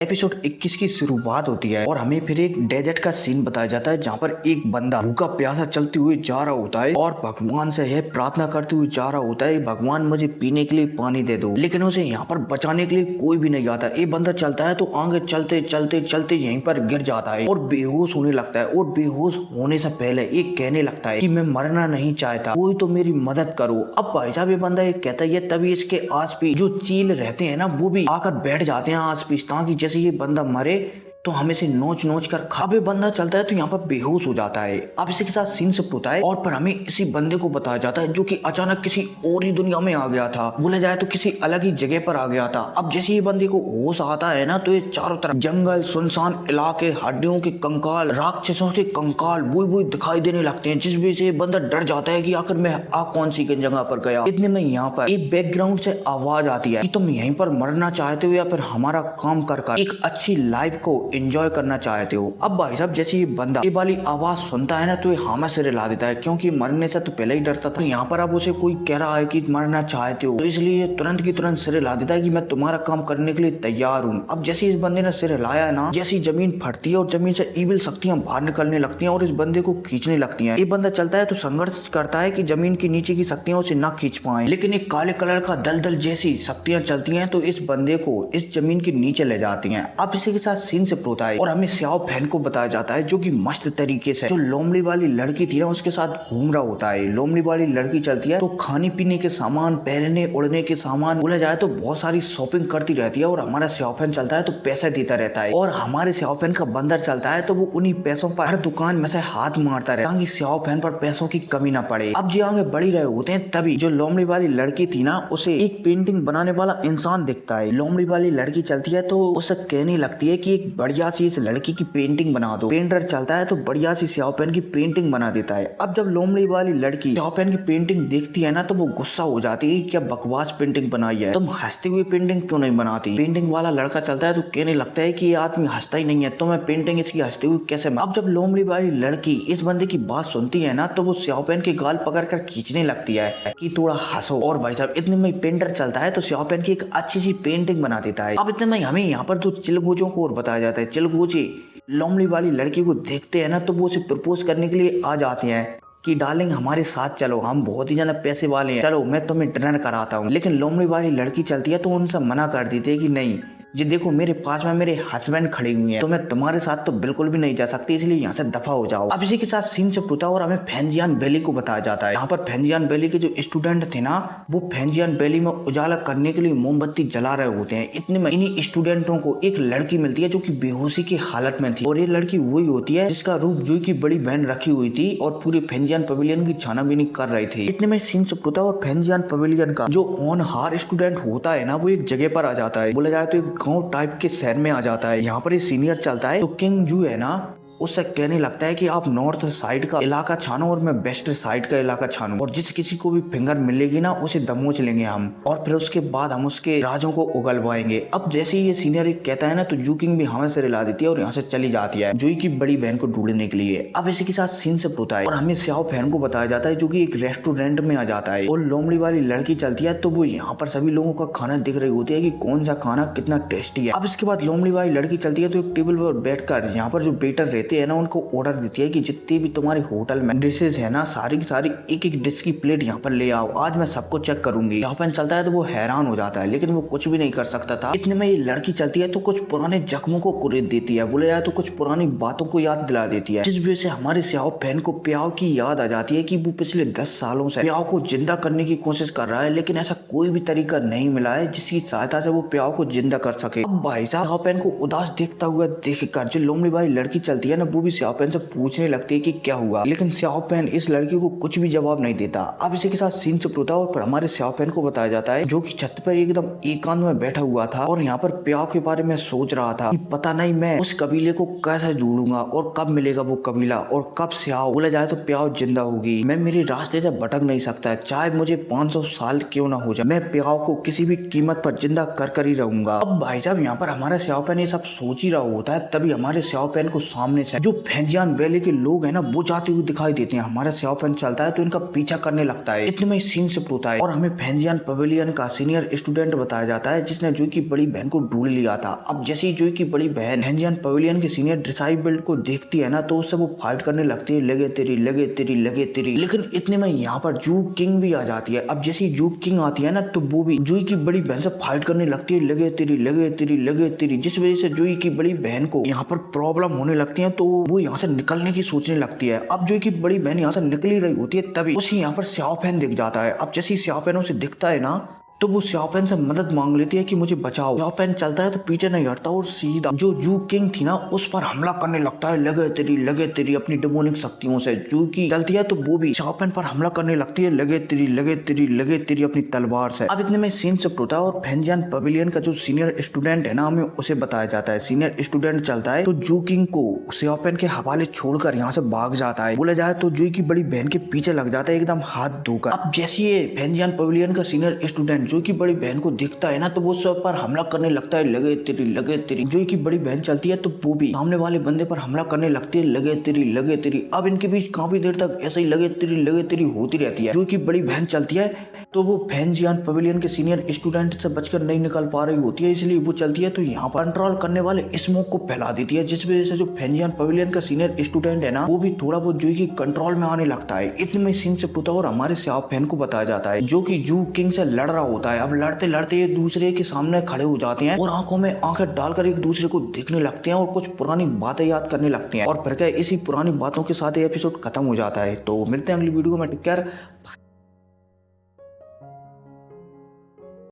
Episode 21 की शुरुआत होती है और हमें फिर एक डेजर्ट का सीन बताया जाता है जहाँ पर एक बंदा भूखा प्यासा चलते हुए जा रहा होता है और भगवान से यह प्रार्थना करते हुए जा रहा होता है, भगवान मुझे पीने के लिए पानी दे दो। लेकिन उसे यहाँ पर बचाने के लिए कोई भी नहीं आता। ये बंदा चलता है तो आगे चलते चलते चलते यहीं पर गिर जाता है और बेहोश होने लगता है। और बेहोश होने से पहले एक कहने लगता है कि मैं मरना नहीं चाहता, कोई तो मेरी मदद करो। अब भाई साहब ये बंदा एक कहता है, तभी इसके आस पास जो चील रहते हैं ना वो भी आकर बैठ जाते हैं आस पास, ताकि जैसे ये बंदा मरे तो हम इसे नोच नोच कर खा। अब ये बंदा चलता है तो यहाँ पर बेहोश हो जाता है। अब इसी के साथ सीन शिफ्ट होता है और पर हमें इसी बंदे को बताया जाता है जो कि अचानक किसी और ही दुनिया में आ गया था, बोला जाए तो किसी अलग ही जगह पर आ गया था। अब जैसे ये बंदे को होश आता है ना तो ये चारों तरफ जंगल, सुनसान इलाके, हड्डियों के कंकाल, राक्षसों के कंकाल वो दिखाई देने लगते हैं, जिस वजह से ये बंदा डर जाता है कि आखिर मैं आ कौन सी जगह पर गया। इतने में यहाँ पर एक बैकग्राउंड से आवाज आती है कि तुम यहीं पर मरना चाहते हो या फिर हमारा काम कर एक अच्छी लाइफ को एंजॉय करना चाहते हो। अब भाई साहब जैसे ये बंदा ये वाली आवाज सुनता है ना तो ये हामा सिर हिला देता है, क्योंकि मरने से तो पहले ही डरता था। यहाँ पर अब उसे कोई कह रहा है कि मरना चाहते हो, तो इसलिए तुरंत की तुरंत सिर हिला देता है कि मैं तुम्हारा काम करने के लिए तैयार हूँ। अब जैसे इस बंदे ने सिर हिलाया ना, जैसी जमीन फटती है और जमीन से इविल शक्तियां बाहर निकलने लगती हैं और इस बंदे को खींचने लगती हैं। ये बंदा चलता है तो संघर्ष करता है कि जमीन के नीचे की शक्तियां उसे ना खींच पाए, लेकिन एक काले कलर का दलदल जैसी शक्तियां चलती हैं तो इस बंदे को इस जमीन के नीचे ले जाती हैं। अब इसी के साथ सीन शिफ्ट होता है और हमें स्याओ फैन को बताया जाता है जो कि मस्त तरीके से जो लोमड़ी वाली लड़की थी ना उसके साथ घूम रहा होता है। लोमड़ी वाली लड़की चलती है तो खाने पीने के सामान, पहनने उड़ने के सामान, बोला जाए तो बहुत सारी शॉपिंग करती रहती है। और हमारा स्याओ फैन चलता है तो पैसे देता रहता है और हमारे स्याओ फैन का बंदर चलता है तो वो उन्हीं पैसों पर हर दुकान में से हाथ मारता रहता है ताकि स्याओ फैन पर पैसों की कमी ना पड़े। अब जो आगे बढ़ी रहे होते हैं तभी जो लोमड़ी वाली लड़की थी ना उसे एक पेंटिंग बनाने वाला इंसान दिखता है। लोमड़ी वाली लड़की चलती है तो उसे कहने लगती है कि एक बढ़िया सी इस लड़की की पेंटिंग बना दो। पेंटर चलता है तो बढ़िया सी स्याओ पेन की पेंटिंग बना देता है। अब जब लोमड़ी वाली लड़की स्याओ पेन की पेंटिंग देखती है ना तो वो गुस्सा हो जाती है, क्या बकवास पेंटिंग बनाई है, तुम हंसती हुई पेंटिंग क्यों नहीं बनाती। पेंटिंग वाला लड़का चलता है तो कहने लगता है कि ये आदमी हंसता ही नहीं है तो मैं पेंटिंग इसकी हंसती हुई कैसे। अब जब लोमड़ी वाली लड़की इस बंदे की बात सुनती है ना तो वो स्याओ पेन के गाल पकड़ कर खींचने लगती है कि थोड़ा हंसो। और भाई साहब इतने में पेंटर चलता है तो स्याओ पेन की एक अच्छी सी पेंटिंग बना देता है। अब इतने में हमें यहाँ पर दो चिलगोजों को और बताया जाता है। चिलगोजे लोमड़ी वाली लड़की को देखते हैं ना तो वो उसे प्रपोज करने के लिए आ जाते हैं कि डार्लिंग हमारे साथ चलो, हम बहुत ही ज्यादा पैसे वाले हैं, चलो मैं तुम्हें डिनर कराता हूँ। लेकिन लोमड़ी वाली लड़की चलती है तो उनसे मना कर देती है कि नहीं, जी देखो मेरे पास में मेरे हस्बैंड खड़े हुए हैं तो मैं तुम्हारे साथ तो बिल्कुल भी नहीं जा सकती, इसलिए यहाँ से दफा हो जाओ। अब इसी के साथ सीन से होता है और हमें फेंजियान वैली को बताया जाता है। यहाँ पर फेंजियान वैली के जो स्टूडेंट थे ना वो फेंजियान वैली में उजाला करने के लिए मोमबत्ती जला रहे होते हैं। इतने में इन्हीं स्टूडेंटों को एक लड़की मिलती है जो की बेहोशी की हालत में थी और ये लड़की वही होती है जिसका रूप जुई की बड़ी बहन रखी हुई थी और पूरे फेंजियान पवेलियन की छानाबीनी कर रहे थे। इतने में सीन से होता है और फेंजियान पवेलियन का जो होनहार स्टूडेंट होता है ना वो एक जगह पर आ जाता है, बोला जाए तो एक गांव टाइप के शहर में आ जाता है। यहाँ पर ये सीनियर चलता है तो किंग जू है ना उससे कहने लगता है कि आप नॉर्थ साइड का इलाका छानो और मैं वेस्ट साइड का इलाका छानू और जिस किसी को भी फिंगर मिलेगी ना उसे दमोच लेंगे हम और फिर उसके बाद हम उसके राजों को उगलवाएंगे। अब जैसे ही ये सीनियर एक कहता है ना तो जू किंग भी हमें से रिला देती है और यहाँ से चली जाती है जूई की बड़ी बहन को ढूंढने के लिए। अब इसी के साथ सीन शिफ्ट होता है और हमें स्याओ फैन को बताया जाता है जो की एक रेस्टोरेंट में आ जाता है और लोमड़ी वाली लड़की चलती है तो वो यहाँ पर सभी लोगों का खाना दिख रही होती है कि कौन सा खाना कितना टेस्टी है। अब इसके बाद लोमड़ी वाली लड़की चलती है तो एक टेबल पर बैठकर यहाँ पर जो वेटर रहते हैं ना उनको ऑर्डर देती है कि जितनी भी तुम्हारे होटल में डिशेज है ना सारी की सारी एक एक डिश की प्लेट यहाँ पर ले आओ, आज मैं सबको चेक करूंगी। यहाँ पर चलता है तो वो हैरान हो जाता है लेकिन वो कुछ भी नहीं कर सकता था। इतने में ये लड़की चलती है तो कुछ पुराने जख्मों को कुरेद देती है, बोला जाए तो कुछ पुरानी बातों को याद दिला देती है, जिस वजह से हमारे स्याओ फैन को प्याओ की याद आ जाती है कि वो पिछले 10 सालों से प्याओ को जिंदा करने की कोशिश कर रहा है लेकिन ऐसा कोई भी तरीका नहीं मिला है जिसकी सहायता से वो प्याओ को जिंदा कर सके। अब भाई साहब स्याओ फैन को उदास देखता हुआ देखकर जो लोमड़ी वाली लड़की चलती है ना वो भी स्याओ फैन से पूछने लगती है कि क्या हुआ, लेकिन स्याओ फैन इस लड़की को कुछ भी जवाब नहीं देता। अब इसी के साथ सीन चुप होता है और फिर हमारे स्याओ फैन को बताया जाता है जो कि छत पर एकदम एकांत में बैठा हुआ था और यहाँ पर प्याओ के बारे में सोच रहा था कि पता नहीं मैं उस कबीले को कैसे जोड़ूंगा और कब मिलेगा वो कबीला और कब स्याओ बोला जाए तो प्याओ जिंदा होगी। मैं मेरे रास्ते से भटक नहीं सकता, चाहे मुझे 500 साल क्यों ना हो जाए, मैं प्याओ को किसी भी कीमत पर जिंदा कर ही रहूंगा। अब भाई साहब यहाँ पर हमारा स्याओ फैन ये सब सोच ही रहा होता है तभी हमारे स्याओ फैन को सामने होने से जो फेंजियान वैली के लोग है ना वो जाते हुए दिखाई देते हैं। हमारा श्याओपेन चलता है तो इनका पीछा करने लगता है। इतने में सीन शिफ्ट होता है और हमें फेंजियान पवेलियन का सीनियर स्टूडेंट बताया जाता है जिसने जोई की बड़ी बहन को ढूंढ लिया था। अब जैसे ही जोई की बड़ी बहन फेंजियान पवेलियन के सीनियर डिसाइबल्ड को देखती है ना तो उससे वो फाइट करने लगती है, लगे तेरी लगे तेरी लगे तेरी। लेकिन इतने में यहाँ पर जू किंग भी आ जाती है। अब जैसे ही जू किंग आती है ना तो वो भी जोई की बड़ी बहन से फाइट करने लगती है, लगे तेरी लगे तेरी लगे तेरी। जिस वजह से जोई की बड़ी बहन को यहाँ पर प्रॉब्लम होने लगती है तो वो यहाँ से निकलने की सोचने लगती है। अब जोई की बड़ी बहन यहाँ से निकल ही रही होती है तभी उसे यहाँ पर श्याओपेन दिख जाता है। अब जैसे ही श्याओपेन उसे दिखता है ना तो वो श्याओपेन से मदद मांग लेती है कि मुझे बचाओ। श्याओपेन चलता है तो पीछे नहीं हटता और सीधा जो जू किंग थी ना उस पर हमला करने लगता है, लगे तेरी अपनी डेमोनिक शक्तियों से। जू की चलती है तो वो भी श्याओपेन पर हमला करने लगती है, लगे तेरी लगे तेरी लगे तेरी अपनी तलवार से। अब इतने में सीन शिफ्ट होता है और फेंजियान पवेलियन का जो सीनियर स्टूडेंट है ना हमें उसे बताया जाता है। सीनियर स्टूडेंट चलता है तो जू किंग को श्याओपेन के हवाले छोड़कर यहाँ से भाग जाता है। बोला जाए तो जू की बड़ी बहन के पीछे लग जाता है एकदम हाथ धोकर। अब जैसे ये फेंजियान पवेलियन का सीनियर स्टूडेंट जोई की बड़ी बहन को दिखता है ना तो वो सब पर हमला करने लगता है, लगे तेरी लगे तेरी। जोई की बड़ी बहन चलती है तो वो भी सामने वाले बंदे पर हमला करने लगती है, लगे तेरी लगे तेरी। अब इनके बीच काफी देर तक ऐसे ही लगे तेरी होती रहती है। जोई की बड़ी बहन चलती है तो वो फेंजियान पवेलियन के सीनियर स्टूडेंट से बचकर नहीं निकल पा रही होती है, इसलिए वो चलती है तो यहाँ पर कंट्रोल करने वाले स्मोक को फैला देती है। जिस वजह से जो फेंजियान पवेलियन का सीनियर स्टूडेंट है ना वो भी थोड़ा बहुत जोई की कंट्रोल में आने लगता है। इतने में सीन शिफ्ट होता है और हमारे श्याओपेन को बताया जाता है जो कि जू किंग से लड़ रहा होता है। अब लड़ते लड़ते एक दूसरे के सामने खड़े हो जाते हैं और आंखों में आंखें डालकर एक दूसरे को देखने लगते हैं और कुछ पुरानी बातें याद करने लगते हैं। और फिर क्या इसी पुरानी बातों के साथ ये एपिसोड खत्म हो जाता है। तो मिलते हैं अगली वीडियो में, टेक केयर।